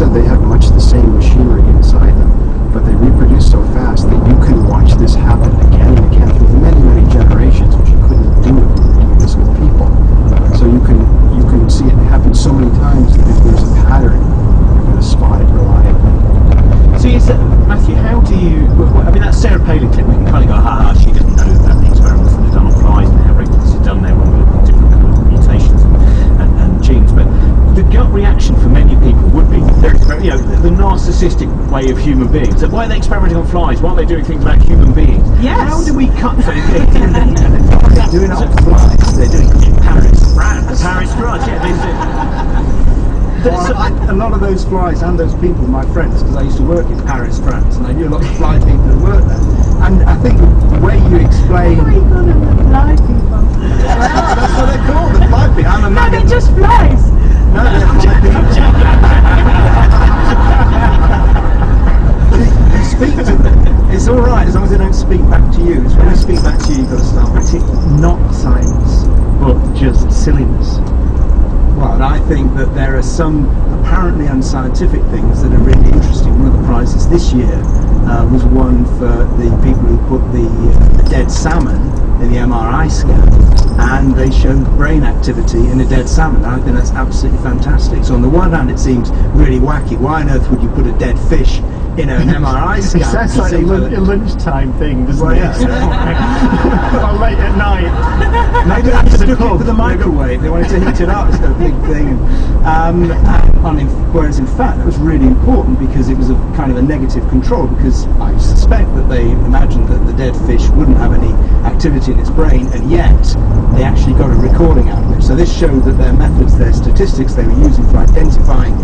said, they have much the same machinery inside them, but they reproduce so fast that you can watch this happen again and again through many, many generations, which you couldn't do it with this with people. So you can see it happen so many times that if there's a pattern, you're going to spot it reliably. So you said, Matthew, how do you... I mean, that Sarah Palin clip, we can kind of go, ha, she didn't know that the experiments that are done on flies and how regularly this is done there with different kind of mutations and genes. But the gut reaction for many people would be, the narcissistic way of human beings. That why are they experimenting on flies? Why are they doing things about human beings? Yes. How do we cut through it? They're doing it on flies. They're doing it in Paris, France. Paris, France, yeah. A lot of those flies and those people are my friends, because I used to work in Paris, France, and I knew a lot of fly people who worked there. And I think the way you explain... What are you calling them? Fly people? That's what they're called, the fly people. I'm a No, they're just flies. No, they're fly people. You speak to them. It's all right as long as they don't speak back to you. It's when they speak back to you, you've got to start with it. Not science, but just silliness. Well, and I think that there are some apparently unscientific things that are really interesting. One of the prizes this year was won for the people who put the dead salmon in the MRI scan, and they showed brain activity in a dead salmon. I think that's absolutely fantastic. So on the one hand, it seems really wacky. Why on earth would you put a dead fish in an MRI scan? It sounds like a lunchtime thing, doesn't it? Or late at night. Maybe that's just looking for the microwave. They wanted to heat it up. It's a big thing. Whereas in fact, that was really important because it was a kind of a negative control, because I suspect that they imagined that the dead fish wouldn't have any activity in its brain, and yet they actually got a recording out of it. So this showed that their methods, their statistics they were using for identifying,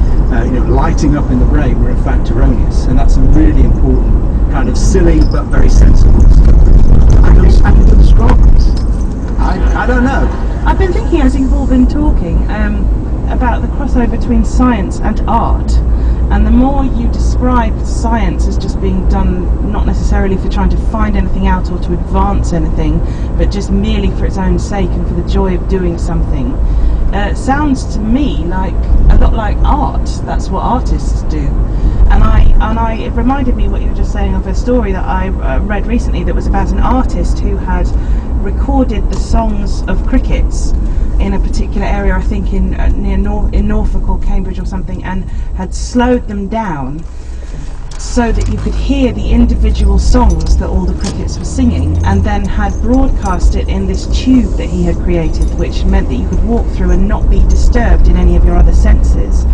lighting up in the brain were in fact erroneous. And that's a really important kind of silly but very sensible stuff. I can do the strawberries. I don't know. I've been thinking as you've all been talking about the crossover between science and art, and the more you describe science as just being done not necessarily for trying to find anything out or to advance anything, but just merely for its own sake and for the joy of doing something, sounds to me like a lot like art. That's what artists do. And it reminded me what you were just saying of a story that I read recently that was about an artist who had recorded the songs of crickets in a particular area, I think in Norfolk or Cambridge or something, and had slowed them down so that you could hear the individual songs that all the crickets were singing, and then had broadcast it in this tube that he had created, which meant that you could walk through and not be disturbed in any of your other senses,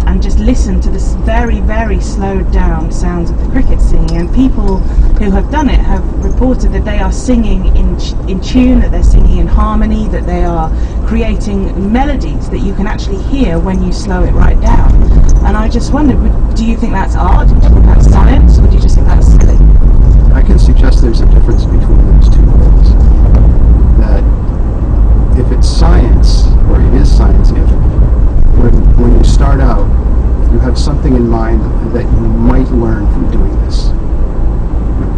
and just listen to this very, very slowed down sounds of the crickets singing. And people who have done it have reported that they are singing in tune, that they're singing in harmony, that they are creating melodies that you can actually hear when you slow it right down. And I just wondered, do you think that's art? Do you think that's science? Or do you just think that's silly? I can suggest there's a difference between those two things. That if it's science, or it is science, when you start out, you have something in mind that you might learn from doing this.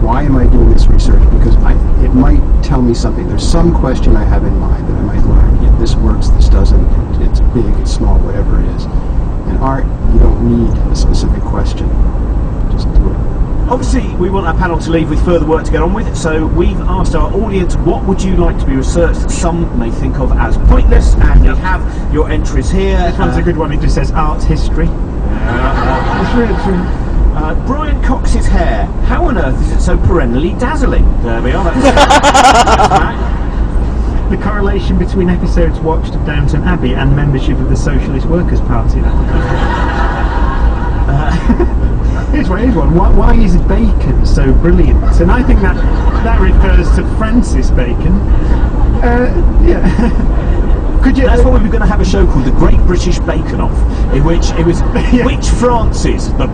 Why am I doing this research? Because it might tell me something. There's some question I have in mind that I might learn. Yeah, this works, this doesn't, it's big, it's small, whatever it is. In art, you don't need a specific question. Just do it. Obviously, we want our panel to leave with further work to get on with, so we've asked our audience, what would you like to be researched that some may think of as pointless, and we have your entries here. This one's a good one. It just says art history. It's really true. Brian Cox's hair. How on earth is it so perennially dazzling? There we are. That's right. The correlation between episodes watched of Downton Abbey and membership of the Socialist Workers' Party. Here's one. Why is bacon so brilliant? And I think that refers to Francis Bacon. Could you? That's what we were going to have a show called The Great British Bake Off, in which it was which Francis, the